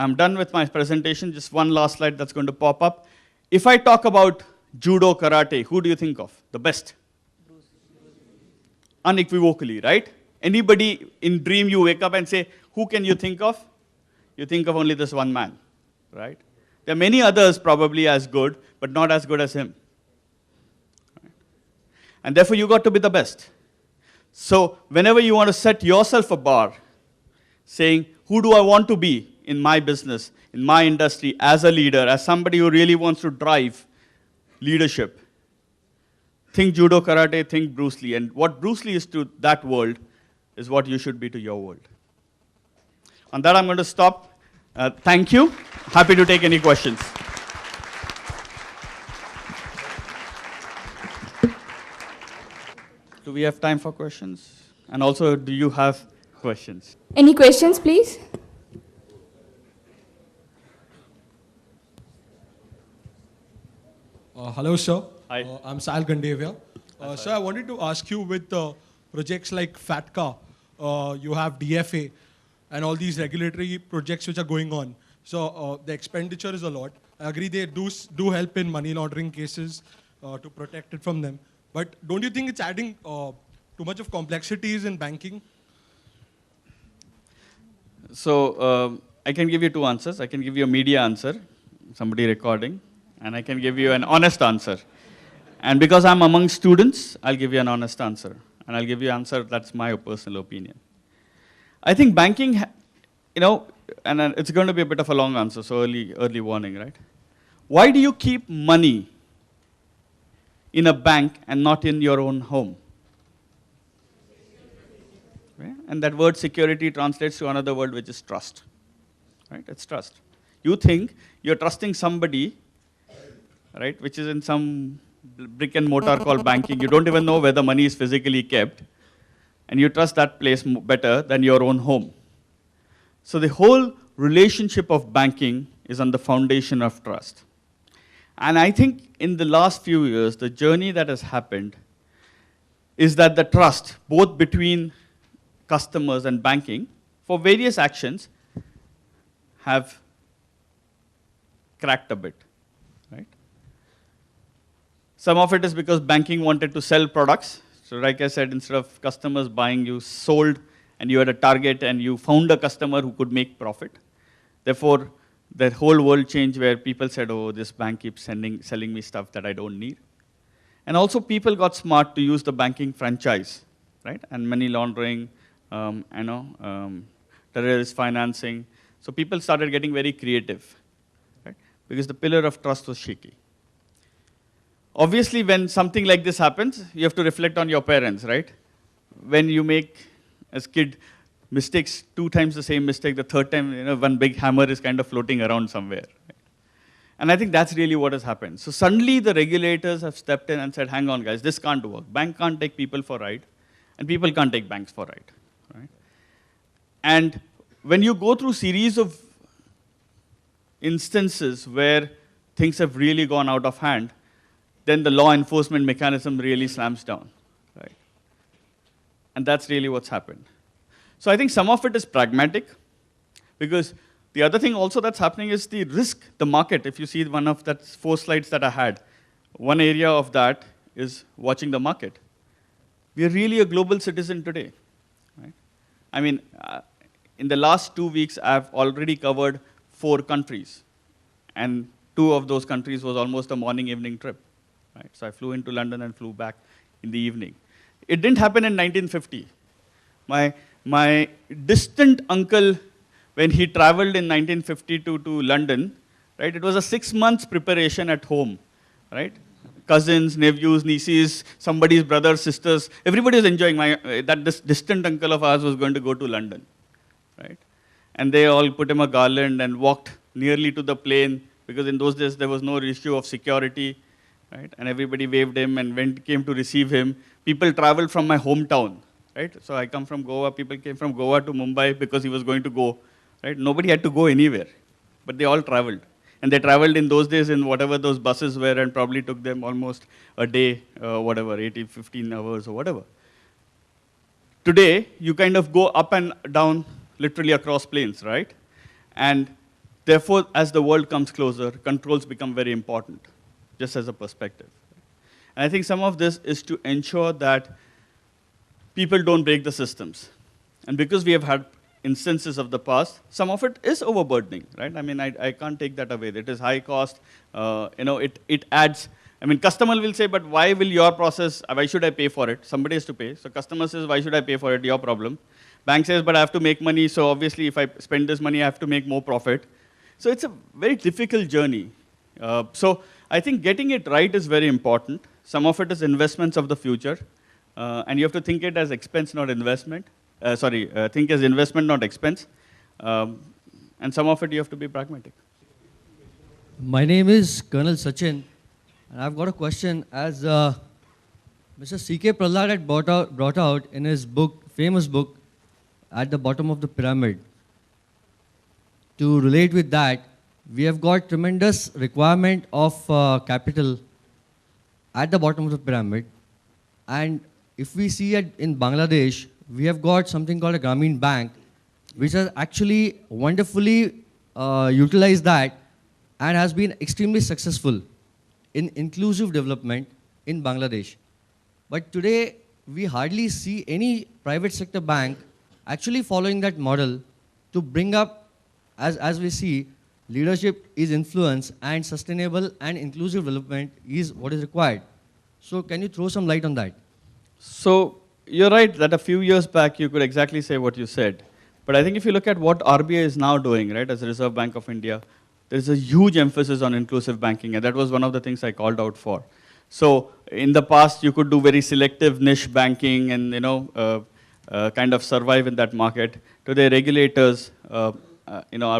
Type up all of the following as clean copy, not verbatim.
I'm done with my presentation. Just one last slide that's going to pop up. If I talk about judo, karate, who do you think of? The best? Unequivocally, right? Anybody in dream you wake up and say, who can you think of? You think of only this one man, right? There are many others probably as good, but not as good as him. And therefore, you got to be the best. So whenever you want to set yourself a bar, saying, who do I want to be in my business, in my industry, as a leader, as somebody who really wants to drive leadership, think judo, karate, think Bruce Lee. And what Bruce Lee is to that world is what you should be to your world. On that, I'm going to stop. Thank you. Happy to take any questions. Do we have time for questions? And also, do you have questions? Any questions, please? Hello, sir. Hi. I'm Sal Gandevia. Sir, I wanted to ask you with projects like FATCA, you have DFA, and all these regulatory projects which are going on. So the expenditure is a lot. I agree they do help in money laundering cases to protect it from them. But don't you think it's adding too much of complexities in banking? So I can give you two answers. I can give you a media answer, somebody recording, and I can give you an honest answer. And because I'm among students, I'll give you an honest answer. And I'll give you an answer that's my personal opinion. I think banking, and it's going to be a bit of a long answer, so early warning, right? Why do you keep money in a bank and not in your own home? Right? And that word security translates to another word, which is trust. Right? It's trust. You think you're trusting somebody, right, which is in some brick and mortar called banking. You don't even know where the money is physically kept. And you trust that place better than your own home. So the whole relationship of banking is on the foundation of trust. And I think in the last few years, the journey that has happened is that the trust, both between customers and banking, for various actions, have cracked a bit, right? Some of it is because banking wanted to sell products. So like I said, instead of customers buying, you sold, and you had a target, and you found a customer who could make profit. Therefore, the whole world changed where people said, oh, this bank keeps selling me stuff that I don't need. And also people got smart to use the banking franchise, right? And money laundering, terrorist financing. So people started getting very creative, right? Because the pillar of trust was shaky. Obviously, when something like this happens, you have to reflect on your parents, right? When you make, as kid, mistakes, 2 times the same mistake, the third time, one big hammer is kind of floating around somewhere. Right? And I think that's really what has happened. So suddenly the regulators have stepped in and said, hang on guys, this can't work. Bank can't take people for ride, and people can't take banks for ride. Right? And when you go through series of instances where things have really gone out of hand, then the law enforcement mechanism really slams down. Right? And that's really what's happened. So I think some of it is pragmatic, because the other thing also that's happening is the risk, the market. If you see one of that 4 slides that I had, one area of that is watching the market. We are really a global citizen today. Right? I mean, in the last 2 weeks, I've already covered 4 countries. And 2 of those countries was almost a morning-evening trip. Right? So I flew into London and flew back in the evening. It didn't happen in 1950. My distant uncle, when he traveled in 1952 to London, right, it was a 6 months preparation at home, right? Cousins, nephews, nieces, somebody's brothers, sisters, everybody was enjoying. This distant uncle of ours was going to go to London, right? And they all put him a garland and walked nearly to the plane, because in those days there was no issue of security, right? And everybody waved him and came to receive him. People traveled from my hometown, right? So I come from Goa. People came from Goa to Mumbai because he was going to go, right? Nobody had to go anywhere, but they all traveled. And they traveled in those days in whatever those buses were, and probably took them almost a day, 15 hours or whatever. Today, you kind of go up and down literally across planes, right? And Therefore, as the world comes closer, controls become very important, just as a perspective. And I think some of this is to ensure that people don't break the systems. And because we have had instances of the past, some of it is overburdening, right? I mean, I can't take that away. It is high cost. It adds. I mean, customer will say, but why will your process, why should I pay for it? Somebody has to pay. So customer says, why should I pay for it? Your problem. Bank says, but I have to make money, so obviously if I spend this money, I have to make more profit. So it's a very difficult journey. So I think getting it right is very important. Some of it is investments of the future. And you have to think it as expense, not investment. Think as investment, not expense. And some of it you have to be pragmatic. My name is Colonel Sachin, and I've got a question. As Mr. C.K. Prahlad had brought out in his book, famous book, At the Bottom of the Pyramid. To relate with that, we have got tremendous requirement of capital at the bottom of the pyramid. And if we see it in Bangladesh, we have got something called a Grameen Bank, which has actually wonderfully utilized that and has been extremely successful in inclusive development in Bangladesh. But today, we hardly see any private sector bank actually following that model to bring up, as we see, leadership is influence and sustainable and inclusive development is what is required. So can you throw some light on that? So you're right that a few years back you could exactly say what you said. But I think if you look at what RBI is now doing, right, as the Reserve Bank of India, there's a huge emphasis on inclusive banking, and that was one of the things I called out for. So in the past, you could do very selective niche banking and kind of survive in that market. Today, regulators are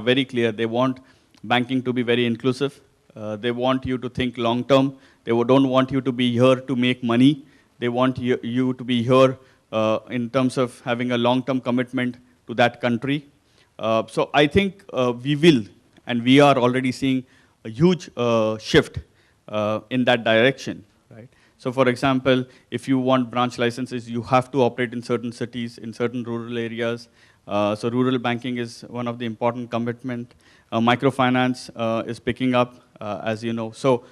very clear. They want banking to be very inclusive. They want you to think long term. They don't want you to be here to make money. They want you to be here in terms of having a long-term commitment to that country. So I think we will, and we are already seeing a huge shift in that direction, right? So for example, if you want branch licenses, you have to operate in certain cities, in certain rural areas. So rural banking is one of the important commitment. Microfinance is picking up, as you know. So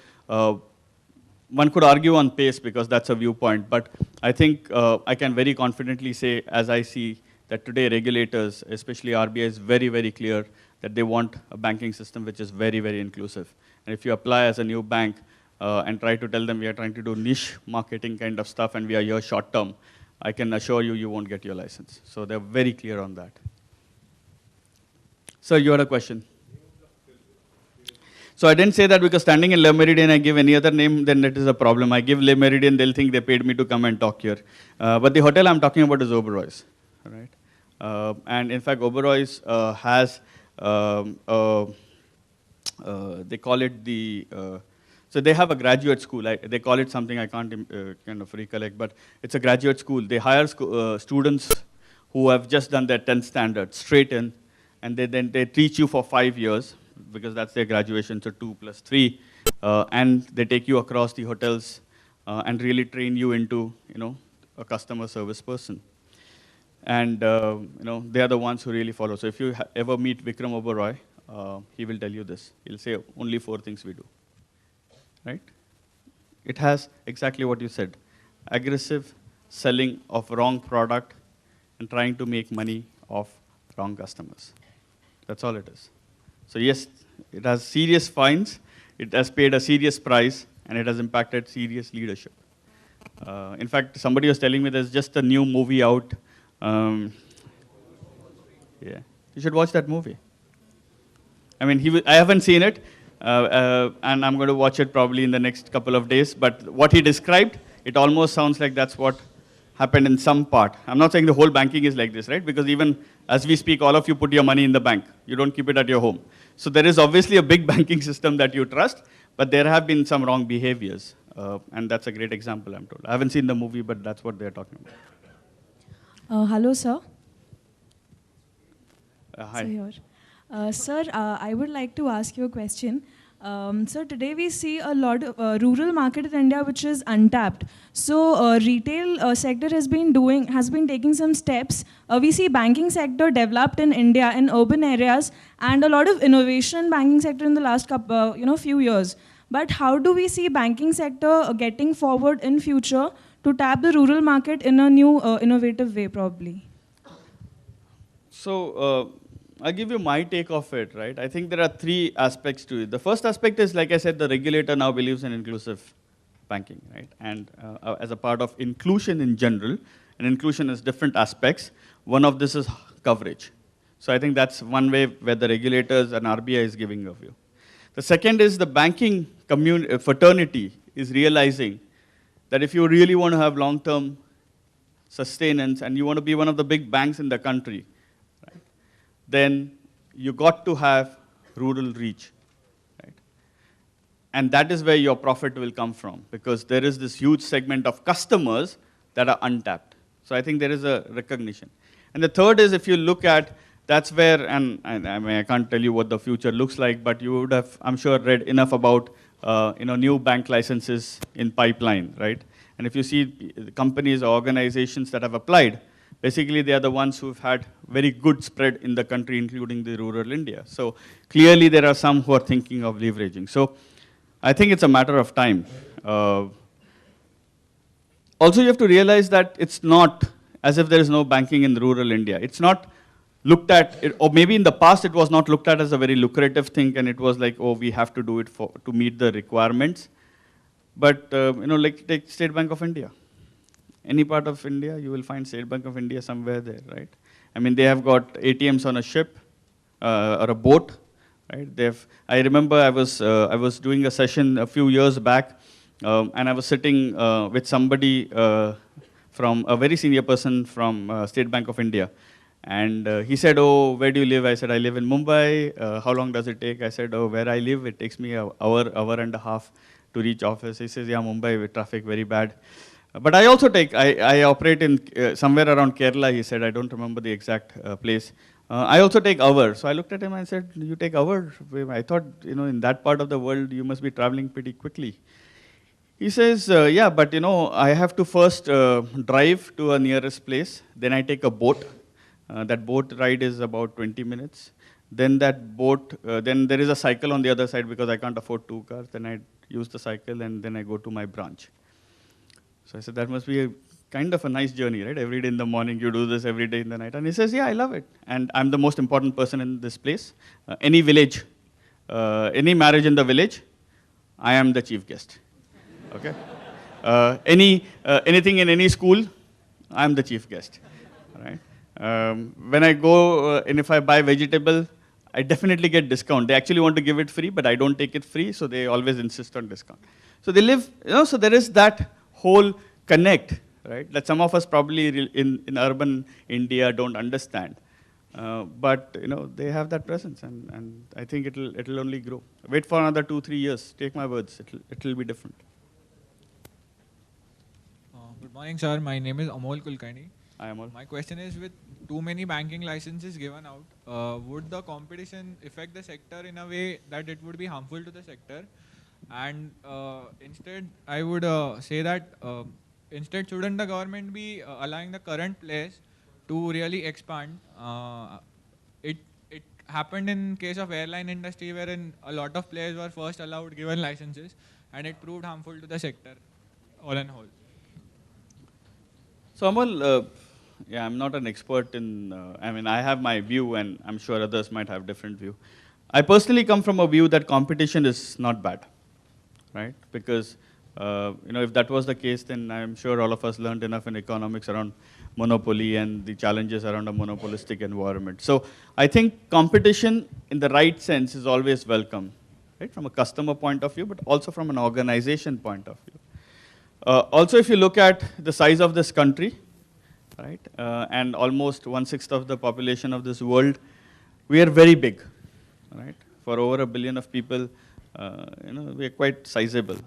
one could argue on pace because that's a viewpoint, but I think I can very confidently say, as I see, that today regulators, especially RBI, is very, very clear that they want a banking system which is very, very inclusive. And if you apply as a new bank and try to tell them we are trying to do niche marketing kind of stuff and we are here short term, I can assure you, you won't get your license. So they're very clear on that. Sir, you had a question. So I didn't say that because standing in Le Méridien, I give any other name, then it is a problem. I give Le Méridien, they'll think they paid me to come and talk here. But the hotel I'm talking about is Oberoi's, right? And in fact, Oberoi's has, they call it the, so they have a graduate school. They call it something I can't kind of recollect, but it's a graduate school. They hire students who have just done their 10th standard straight in, and then they teach you for 5 years, because that's their graduation, so 2 + 3, and they take you across the hotels and really train you into, a customer service person. And they are the ones who really follow. So if you ever meet Vikram Oberoi, he will tell you this. He'll say only 4 things we do, right? It has exactly what you said: aggressive selling of wrong product and trying to make money off wrong customers. That's all it is. So yes, it has serious fines, it has paid a serious price, and it has impacted serious leadership. In fact, somebody was telling me there's just a new movie out. Yeah, you should watch that movie. I mean, I haven't seen it, and I'm going to watch it probably in the next couple of days. But what he described, it almost sounds like that's what happened in some part. I'm not saying the whole banking is like this, right? Because even as we speak, all of you put your money in the bank. You don't keep it at your home. So there is obviously a big banking system that you trust, but there have been some wrong behaviors. And that's a great example, I'm told. I haven't seen the movie, but that's what they're talking about. Hello, sir. Hi. Sir, I would like to ask you a question. So today we see a lot of rural market in India which is untapped. So retail sector has been taking some steps. We see banking sector developed in India in urban areas and a lot of innovation in banking sector in the last few years. But how do we see banking sector getting forward in future to tap the rural market in a new innovative way probably? So I'll give you my take of it, right? I think there are three aspects to it. The first aspect is, like I said, the regulator now believes in inclusive banking, right? And as a part of inclusion in general, and inclusion has different aspects. One of this is coverage. So I think that's one way where the regulators and RBI is giving a view. The second is the banking fraternity is realizing that if you really want to have long-term sustenance and you want to be one of the big banks in the country, then you got to have rural reach, right? And that is where your profit will come from, because there is this huge segment of customers that are untapped. So I think there is a recognition. And the third is, if you look at, that's where, and I mean, I can't tell you what the future looks like, but you would have, I'm sure, read enough about new bank licenses in pipeline, right? And if you see companies or organizations that have applied, basically, they are the ones who've had very good spread in the country, including the rural India. So clearly, there are some who are thinking of leveraging. So I think it's a matter of time. Also, you have to realize that it's not as if there is no banking in rural India. It's not looked at, or maybe in the past, it was not looked at as a very lucrative thing, and it was like, oh, we have to do it to meet the requirements. But, like take State Bank of India. Any part of India, you will find State Bank of India somewhere there, right? I mean, they have got ATMs on a ship or a boat, right? I remember I was doing a session a few years back, and I was sitting with somebody from a very senior person from State Bank of India. And he said, oh, where do you live? I said, I live in Mumbai. How long does it take? I said, oh, where I live, it takes me an hour and a half to reach office. He says, yeah, Mumbai with traffic very bad. But I also I operate in somewhere around Kerala, he said. I don't remember the exact place. I also take hour. So I looked at him and said, you take hour? I thought, in that part of the world, you must be traveling pretty quickly. He says, yeah, but I have to first drive to a nearest place. Then I take a boat. That boat ride is about 20 minutes. Then that boat, then there is a cycle on the other side because I can't afford 2 cars. Then I use the cycle and then I go to my branch. So I said, that must be a kind of a nice journey, right? Every day in the morning, you do this, every day in the night. And he says, yeah, I love it. And I'm the most important person in this place. Any village, any marriage in the village, I am the chief guest, okay? Anything in any school, I'm the chief guest, right? When I go, and if I buy vegetable, I definitely get discount. They actually want to give it free, but I don't take it free, so they always insist on discount. So they live, so there is that whole connect, right, that some of us probably in urban India don't understand. But they have that presence, and I think it'll only grow. Wait for another 2-3 years. Take my words, it'll be different. Good morning, sir. My name is Amol Kulkarni. Hi, Amol. My question is, with too many banking licenses given out, would the competition affect the sector in a way that it would be harmful to the sector? And instead, I would say that instead, shouldn't the government be allowing the current players to really expand? It happened in case of airline industry, wherein a lot of players were first allowed given licenses, and it proved harmful to the sector, all in whole. So Amal, yeah, I'm not an expert in, I have my view, and I'm sure others might have different view. I personally come from a view that competition is not bad, right? Because, if that was the case, then I'm sure all of us learned enough in economics around monopoly and the challenges around a monopolistic environment. So I think competition in the right sense is always welcome, right? From a customer point of view, but also from an organization point of view. Also, if you look at the size of this country, right, and almost 1/6 of the population of this world, we are very big, right? For over 1 billion of people, we are quite sizable.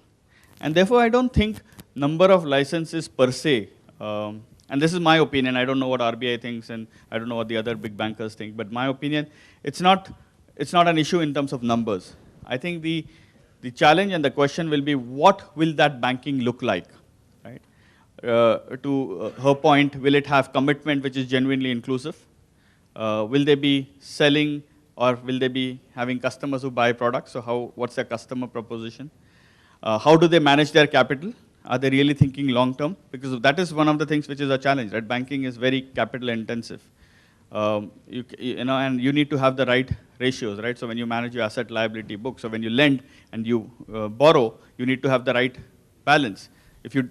And therefore, I don't think number of licenses per se, and this is my opinion, I don't know what RBI thinks, and I don't know what the other big bankers think, but my opinion, it's not an issue in terms of numbers. I think The challenge and the question will be, what will that banking look like, right? To her point, will it have commitment which is genuinely inclusive? Will they be selling, or will they be having customers who buy products? So what's their customer proposition? How do they manage their capital? Are they really thinking long term? Because that is one of the things which is a challenge, right? Banking is very capital intensive. And you need to have the right ratios, right? So when you manage your asset liability book, so when you lend and you borrow, you need to have the right balance. If you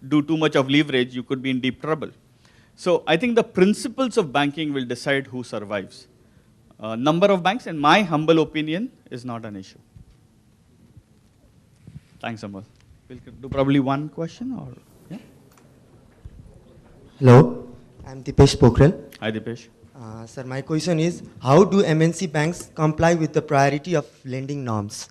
do too much of leverage, you could be in deep trouble. So I think the principles of banking will decide who survives. Number of banks, in my humble opinion, is not an issue. Thanks, Amal. We'll do probably one question, or yeah? Hello, I'm Dipesh Pokhrel. Hi, Dipesh. Sir, my question is, how do MNC banks comply with the priority of lending norms?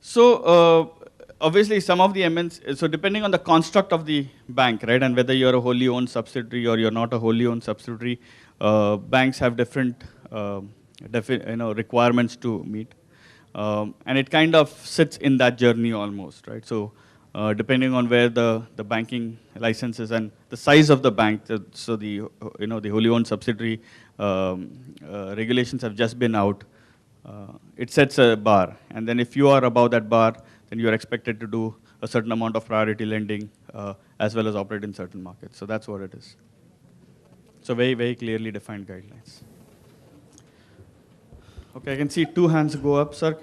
So obviously some of the MNC, so depending on the construct of the bank, right, and whether you're a wholly owned subsidiary or you're not a wholly owned subsidiary, banks have different requirements to meet. And it kind of sits in that journey almost, right? So depending on where the banking license is and the size of the bank, so the wholly owned subsidiary regulations have just been out. It sets a bar, and then if you are above that bar, then you are expected to do a certain amount of priority lending as well as operate in certain markets. So that's what it is. So very, very clearly defined guidelines. Okay, I can see two hands go up, sir.